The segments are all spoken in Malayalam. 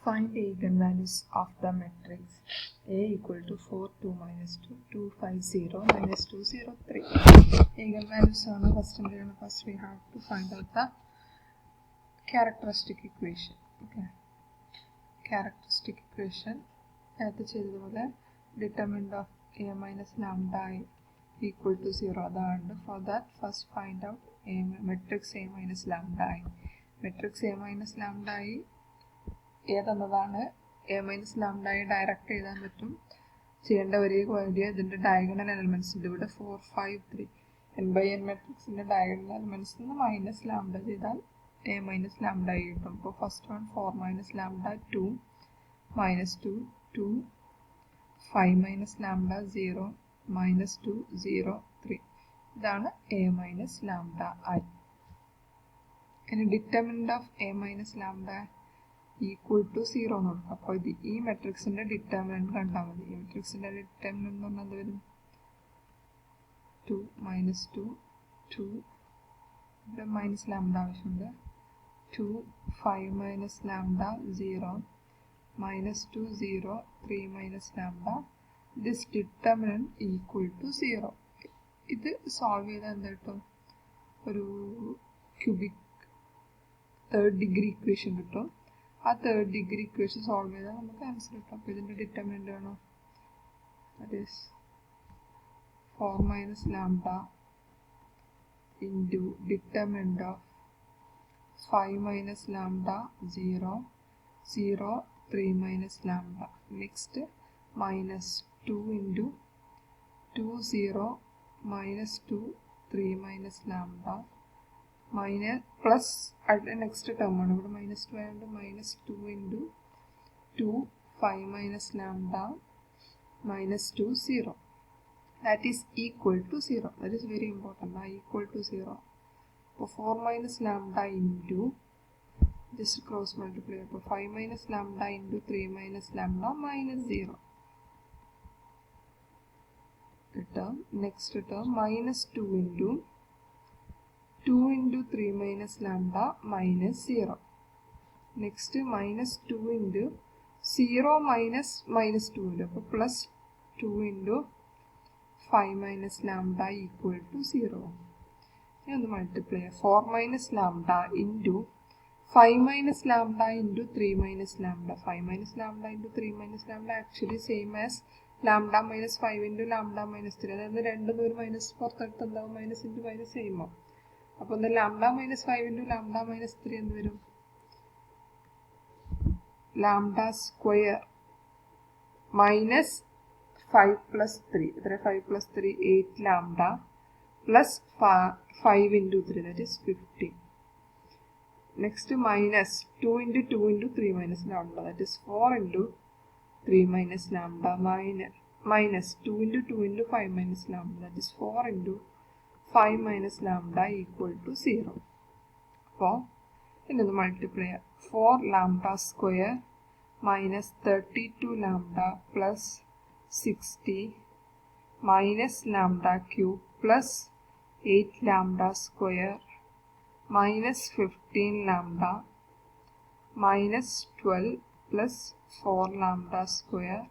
Find eigenvalues of the matrix A equal to 4, 2, minus 2, 2, 5, 0, minus 2, 0, 3. Eigenvalues are first we have to find out the characteristic equation. Okay. Characteristic equation determinant of A minus lambda I equal to 0. For that, first find out matrix A minus lambda I. Matrix A minus lambda I A minus lambda I direct the diagonal elements 4, 5, 3. N by N matrix in the diagonal elements minus lambda A minus lambda I. So first one 4 minus lambda 2 minus 2 2 5 minus lambda 0 minus 2 0 3. That's A minus lambda I. And determinant of A minus lambda equal to 0. So this matrix in the determinant matrix in the determinant 2 minus 2 2 the minus lambda 2 5 minus lambda 0 minus 2 0 3 minus lambda. This determinant equal to 0. This solve cubic third degree equation. Third degree equation solve answer determinant that is 4 minus lambda into determinant of 5 minus lambda 0 0 3 minus lambda. Next minus 2 into 2 0 minus 2 3 minus lambda minus plus at the next term minus 2 and minus 2 into 2 5 minus lambda minus 2 0. That is equal to 0. That is very important. Equal to 0. So 4 minus lambda into just cross multiply. 5 minus lambda into 3 minus lambda minus 0. Next term minus 2 into 2 into 3 minus lambda minus 0. Next minus 2 into 0 minus minus 2 plus 2 into 5 minus lambda equal to 0. And multiply 4 minus lambda into 5 minus lambda into 3 minus lambda. 5 minus lambda into 3 minus lambda actually same as lambda minus 5 into lambda minus 3. That is minus 4 minus into minus same. Upon the lambda minus 5 into lambda minus 3 and lambda square minus 5 plus 3. 5 plus 3 8 lambda plus 5 into 3 that is 50. Next minus 2 into 2 into 3 minus lambda that is 4 into 3 minus lambda minus 2 into 2 into 5 minus lambda that is 4 into 5 minus lambda equal to 0. For another multiplier 4 lambda square minus 32 lambda plus 60 minus lambda cube plus 8 lambda square minus 15 lambda minus 12 plus 4 lambda square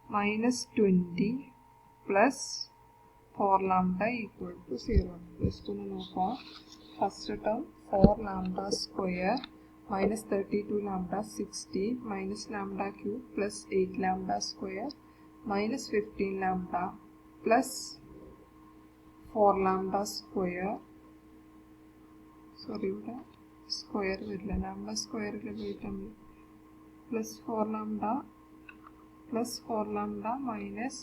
minus 20 plus 4 lambda equal to 0. First term 4 lambda square minus 32 lambda 60 minus lambda cube plus 8 lambda square minus 15 lambda plus 4 lambda square square lambda square plus 4 lambda minus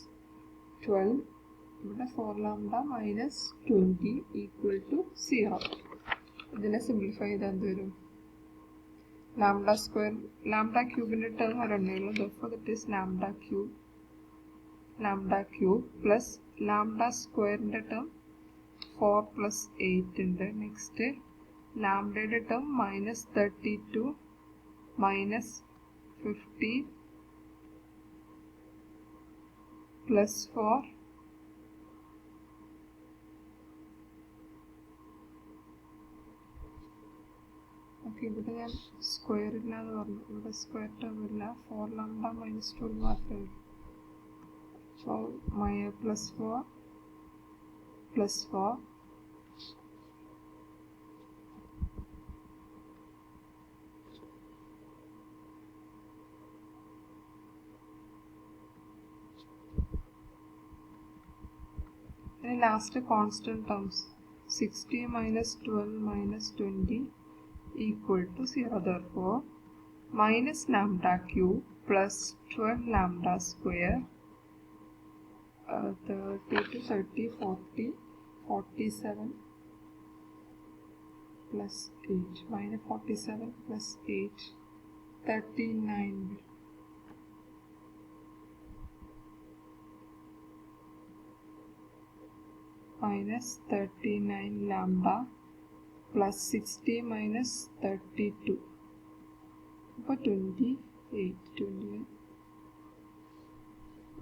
12 4 lambda minus 20 equal to 0. Then simplify lambda square lambda cube in the term therefore that is lambda cube plus lambda square in the term 4 plus 8 in the next lambda in the term minus 32 minus 50 plus 4 4 okay, ഇവിടെ ഞാൻ സ്ക്വയർ ഇല്ല എന്ന് പറഞ്ഞു. ഇവിടെ സ്ക്വയർ ടേം ഇല്ല. 4 lambda minus 12 മാത്രമേ ഉള്ളൂ. അപ്പോൾ +4 +4 and last constant terms 60 minus 12 minus 20 equal to 0. Therefore minus lambda cube plus 12 lambda square 30 to 30 40 47 plus 8 minus 47 plus 8 39 minus 39 lambda plus 60 minus 32 അപ്പോൾ 28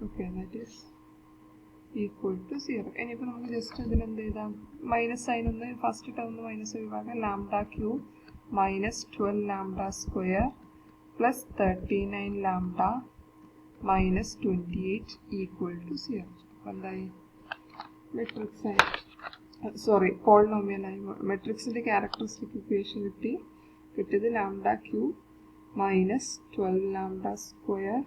okay, that is equal to 0. ഇനിയിപ്പോൾ നമുക്ക് ജസ്റ്റ് ഇതിനെന്ത് ചെയ്താൽ മൈനസ് സൈൻ ഒന്ന് ഫസ്റ്റ് ടേം ഒന്ന് മൈനസ് ഒഴിവാക്കാം. Lambda cube minus 12 lambda square plus 39 lambda minus 28 equal to 0. അപ്പോൾ എന്തായി? മെട്രിക്സ് ആയി, സോറി പോളിനോമിയലായി. മെട്രിക്സിൻ്റെ ക്യാരക്ടറിസ്റ്റിക് ഇക്വേഷൻ കിട്ടിയത് lambda cube minus 12 lambda square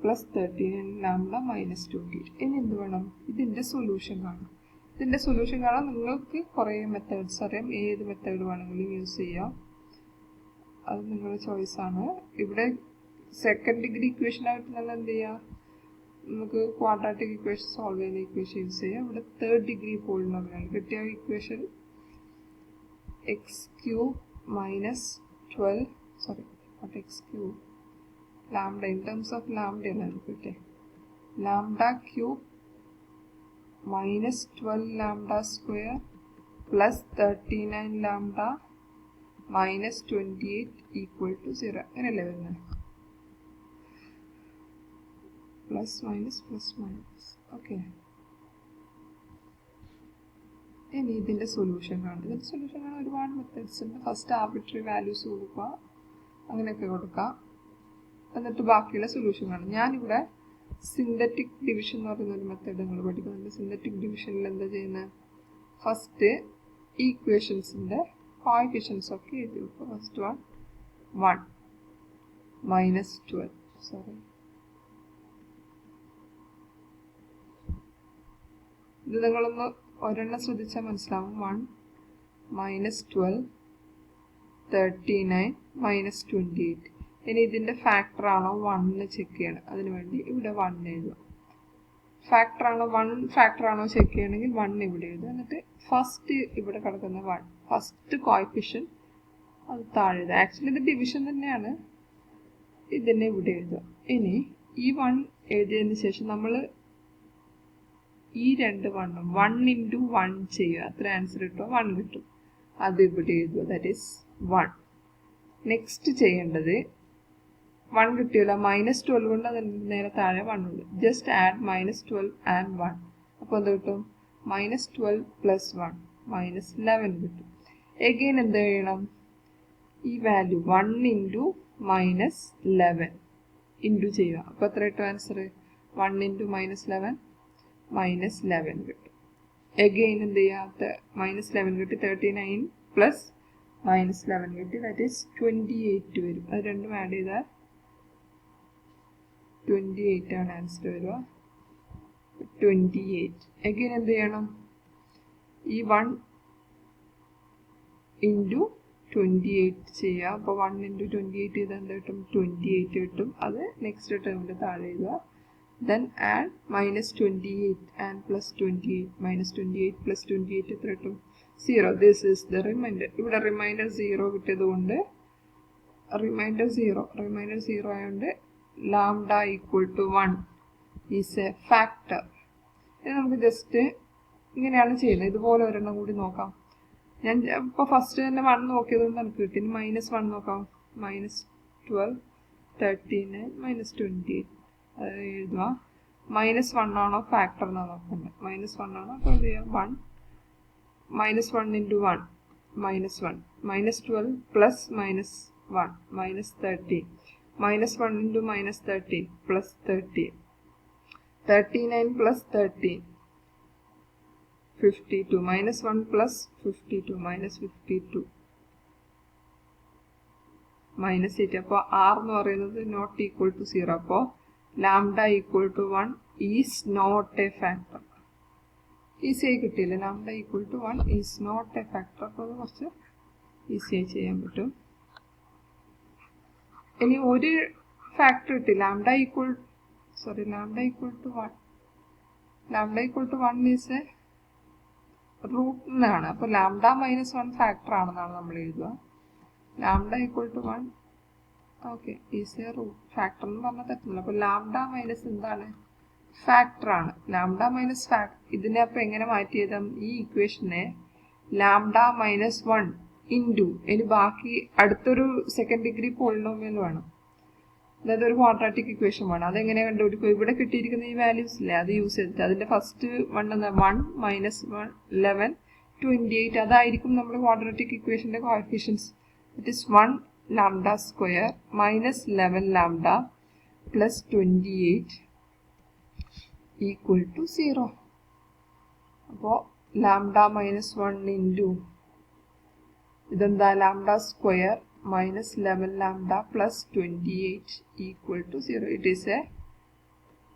plus 39 lambda minus 28. ഇനി എന്ത് വേണം? ഇതിൻ്റെ സൊല്യൂഷൻ കാണാം. ഇതിൻ്റെ സൊല്യൂഷൻ കാണാൻ നിങ്ങൾക്ക് കുറേ മെത്തേഡ്സ് അറിയാം. ഏത് മെത്തേഡ് വേണമെങ്കിലും യൂസ് ചെയ്യാം, അത് നിങ്ങളുടെ ചോയ്സാണ്. ഇവിടെ സെക്കൻഡ് ഡിഗ്രി ഇക്വേഷനായിട്ട് നമ്മൾ എന്ത് ചെയ്യുക? നമുക്ക് ക്വാഡ്രാറ്റിക് ഇക്വേഷൻ സോൾവ് ചെയ്യുന്ന ഇക്വേഷൻ യൂസ് ചെയ്യാം. ഇവിടെ തേർഡ് ഡിഗ്രി പോളിനോമിയൽ കിട്ടിയ equation X cube minus 12 sorry not x cube lambda in terms of lambda lambda cube minus 12 lambda square plus 39 lambda minus 28 equal to 0 അങ്ങനെയല്ലേ വരുന്നത്? plus minus okay. ഇനി ഇതിൻ്റെ സൊല്യൂഷൻ കാണും. ഇതിൻ്റെ സൊല്യൂഷൻ കാണാൻ ഒരുപാട് മെത്തേഡ്സ് ഉണ്ട്. ഫസ്റ്റ് ആർബിട്രറി വാല്യൂസ് കൊടുക്കുക, അങ്ങനെയൊക്കെ കൊടുക്കാം. എന്നിട്ട് ബാക്കിയുള്ള സൊല്യൂഷൻ കാണും. ഞാനിവിടെ സിന്തറ്റിക് ഡിവിഷൻ എന്ന് പറയുന്ന ഒരു മെത്തേഡ് നിങ്ങൾ പഠിക്കുന്നുണ്ട്. സിന്തറ്റിക് ഡിവിഷനിൽ എന്താ ചെയ്യുന്നത്? ഫസ്റ്റ് ഈക്വേഷൻസിൻ്റെ കോഎഫിഷ്യൻസ് ഒക്കെ എഴുതി വെക്കുക. ഫസ്റ്റ് 1 minus 12 സോറി ഇത് നിങ്ങളൊന്ന് ഒരെണ്ണം ശ്രദ്ധിച്ചാൽ മനസ്സിലാവും. 1 minus 12 39 minus 28. ഇനി ഇതിൻ്റെ ഫാക്ടർ ആണോ 1 ചെക്ക് ചെയ്യണം. അതിനുവേണ്ടി ഇവിടെ 1 എഴുതുക. ഫാക്ടർ ആണോ 1 ഫാക്ടർ ആണോ ചെക്ക് ചെയ്യണമെങ്കിൽ 1 ഇവിടെ എഴുതുക. എന്നിട്ട് ഫസ്റ്റ് ഇവിടെ കിടക്കുന്ന 1 ഫസ്റ്റ് കോഎഫിഷ്യൻ അത് താഴെ എഴുതുക. ആക്ച്വലി ഇത് ഡിവിഷൻ തന്നെയാണ്. ഇതിനെ ഇവിടെ എഴുതുക. ഇനി ഈ 1 എഴുതിയതിന് ശേഷം നമ്മൾ ഈ രണ്ട് 1 into 1 ചെയ്യുക. അത്ര ആൻസർ കിട്ടുമോ? 1 കിട്ടും. അത് ഇവിടെ എഴുതുക. That is 1. നെക്സ്റ്റ് ചെയ്യേണ്ടത് 1 കിട്ടിയല്ലോ, -12 കൊണ്ട് അതിന് നേരെ താഴെ 1 ഉണ്ട്. Just add -12 and 1. അപ്പോൾ എന്ത് കിട്ടും? -12 plus 1 -11 കിട്ടും. എഗെയിൻ എന്ത് ചെയ്യണം? ഈ വാല്യൂ 1 into -11 ഇൻറ്റു ചെയ്യുക. അപ്പോൾ എത്ര കിട്ടും ആൻസർ? 1 into -11 -11 കിട്ടും. എഗെയിൻ എന്ത് ചെയ്യുക? -11 കിട്ടി. 39 പ്ലസ് -11 കിട്ടി. ദാറ്റ് ഈസ് 28 വരും. അത് രണ്ടും ആഡ് ചെയ്താൽ 28 ആണ് ആൻസർ വരിക. 28. എഗെയിൻ എന്ത് ചെയ്യണം? ഈ 1 into 28 ചെയ്യുക. അപ്പോൾ 1 into 28 ചെയ്താൽ എന്താ കിട്ടും? 28 കിട്ടും. അത് നെക്സ്റ്റ് ടേമിൻ്റെ താഴെ എഴുതുക. Then add -28 and plus 28. -28 plus 28 എത്ര കിട്ടും? 0. This is the remainder. ഇവിടെ റിമൈൻഡർ 0 കിട്ടിയത് കൊണ്ട് റിമൈൻഡർ 0 ആയതുകൊണ്ട് lambda equal to 1 is a factor. ഇത് നമുക്ക് ജസ്റ്റ് ഇങ്ങനെയാണ് ചെയ്യുന്നത്. ഇതുപോലെ ഒരെണ്ണം കൂടി നോക്കാം. ഞാൻ ഇപ്പോൾ ഫസ്റ്റ് തന്നെ 1 നോക്കിയത് കൊണ്ട് എനിക്ക് കിട്ടി. -1 നോക്കാം. -12 39 -28 എഴുതുക. -1 ആണോ ഫാക്ടർ എന്നാണ് നോക്കേണ്ടത്. -1 ആണോ? അപ്പോൾ എന്ത് ചെയ്യാം? 1 -1 into 1 -1 minus 12 plus minus 1 minus 30 minus 1 into minus 30 plus 30 39 plus 13 52 minus 1 plus 52 minus 52 minus 8. അപ്പോൾ r എന്ന് പറയുന്നത് നോട്ട് ഈക്വൽ ടു 0. അപ്പോൾ lambda equal to 1 is not a factor. ഈസിയായി കിട്ടിയില്ല. Lambda equal to 1 is not a factor. അപ്പോൾ അത് കുറച്ച് ഈസിയായി ചെയ്യാൻ പറ്റും. ഇനി ഒരു ഫാക്ടർ കിട്ടി. Lambda equal to 1. Lambda equal to 1 is a root എന്നാണ്. അപ്പോൾ ലാംഡ മൈനസ് 1 ഫാക്ടർ ആണെന്നാണ് നമ്മൾ എഴുതുക. Lambda equal to 1 okay is a root. Factor എന്ന് പറഞ്ഞാൽ തെറ്റില്ല. അപ്പോൾ ലാംഡ മൈനസ് എന്താണ്? ഫാക്ടർ ആണ്. ലാംഡ മൈനസ് ഇതിനെ അപ്പോൾ എങ്ങനെ മാറ്റി എഴുതാം? ഈ ഇക്വേഷനെ ലാംഡ മൈനസ് 1 ഇൻറ്റു ഇനി ബാക്കി അടുത്തൊരു സെക്കൻഡ് ഡിഗ്രി പോളിനോമിയൽ വേണം. അതായത് ഒരു ക്വാഡ്രാറ്റിക് ഇക്വേഷൻ വേണം. അതെങ്ങനെ കണ്ടുപിടിക്കും? ഇവിടെ കിട്ടിയിരിക്കുന്ന ഈ വാല്യൂസ് ഇല്ലേ, അത് യൂസ് ചെയ്തിട്ട് അതിന്റെ ഫസ്റ്റ് 1 മൈനസ് 1 11 28 അതായിരിക്കും നമ്മൾ ക്വാഡ്രാറ്റിക് ഇക്വേഷന്റെ coefficients. It is 1 lambda square minus 11 lambda plus 28 equal to 0. അപ്പോൾ ലാംഡ മൈനസ് 1 ഇൻറ്റു ഇതെന്താ? Lambda square minus 11 lambda plus 28 equal to 0. It is a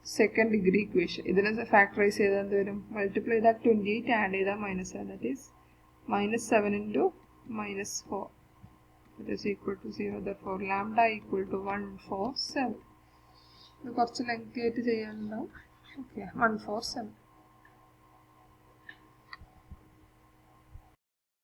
second degree equation. ഇതിനെ factorize ചെയ്താൽ എന്ത് വരും? Multiply that 28 add ചെയ്താൽ minus 7. That is minus 7 into minus 4. It is equal to 0. Therefore lambda equal to 147. ഇത് കുറച്ച് ലെങ്തി ആയിട്ട് ചെയ്യാനുണ്ടാവും. ഓക്കെ 147.